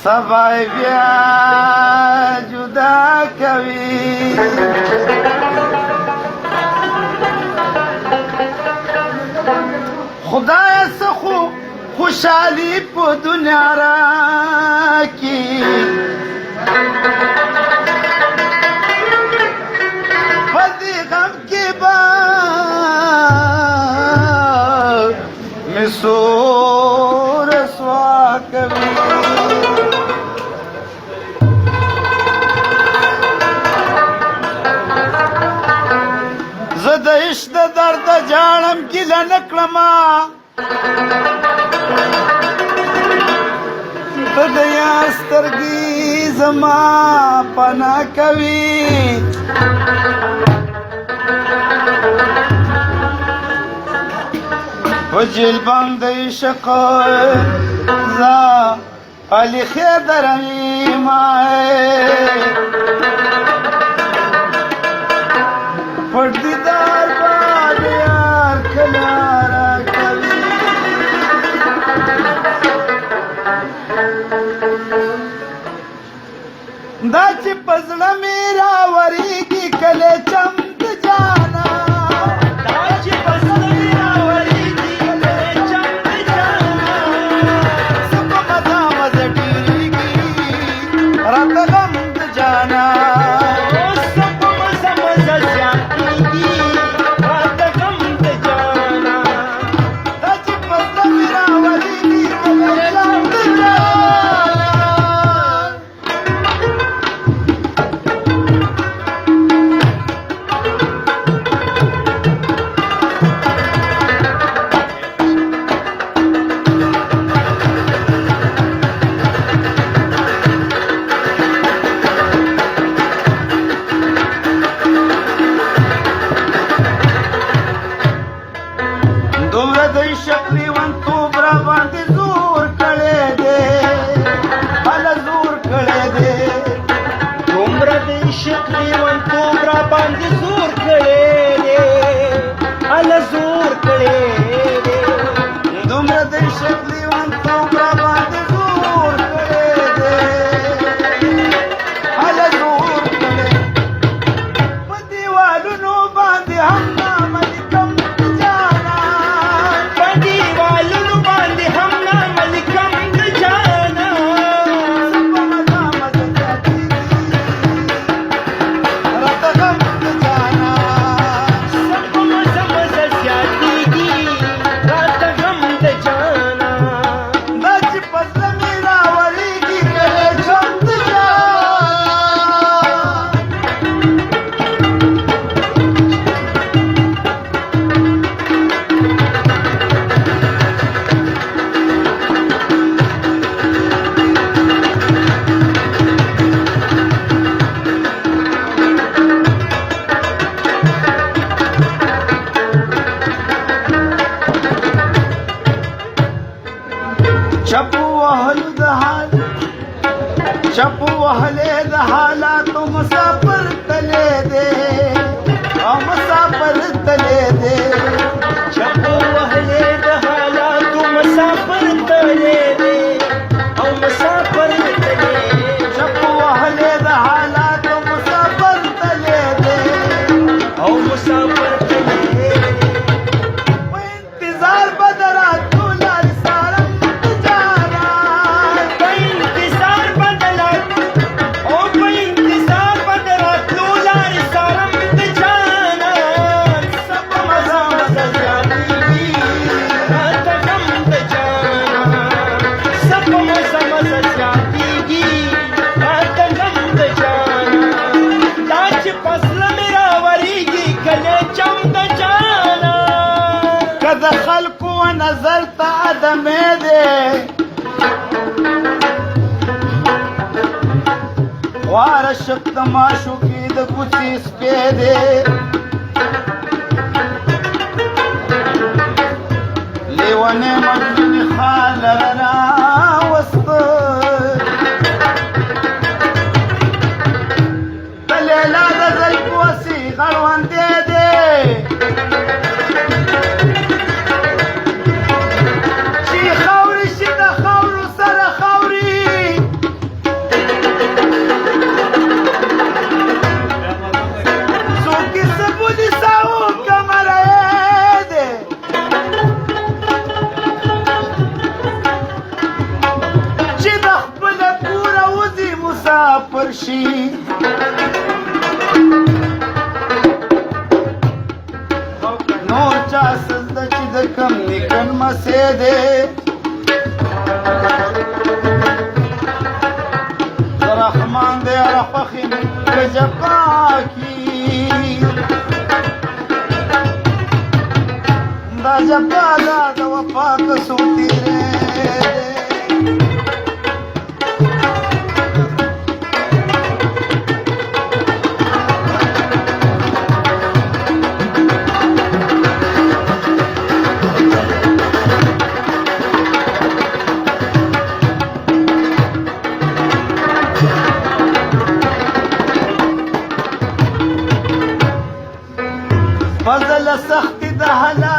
سبا بیا جدا کوي خدای څخه خوشحالي په دنیا راکړي په دې غم کې به مې سور رسوا کوي زه د عشق د درده جاړم ګیله نه کړمه ته د یار سترګې زما پناه کوي په جیل بند عشق زه علي خیدر یمه پر دیدار باد یار کله راکوي دا چې په زړه مې راورېږي کله چم د جانا دا چې په زړه مې راورېږي کله چم د جانا څه په مزه مزه ډېرېږي راته غم د جانا دومره د عشق لیونتوب را باندې زور کړی دی هله زور کړی دی دومره د عشق لیونتوب را باندې زور کړی دی هله زور کړی دی دومره د عشق لیونتوب را باندې زور کړی دی هله زور کړی په دیوالونو باندې هم نامه لیکم چپو وهلې د حالاتو مسافر تلې دې او مسافر تلې دې چپو وهلې د حالاتو مسافر تلې دې او مسافر تلې چپو وهلې د حالاتو مسافر تلې دې او مسافر تلې په انتظار بدرات د خلکو نظر ته ادمې دی واره شک د معشوقي د کوڅې سپی دی لیونی مجنوني خال راوسته د لیلا د زلفو وسې غړوندی دی کم نکن مسې دی رحمان دی رخوخې د جفا کی دا جفا دا د وفا کسو تیرې فضل سخت د حالات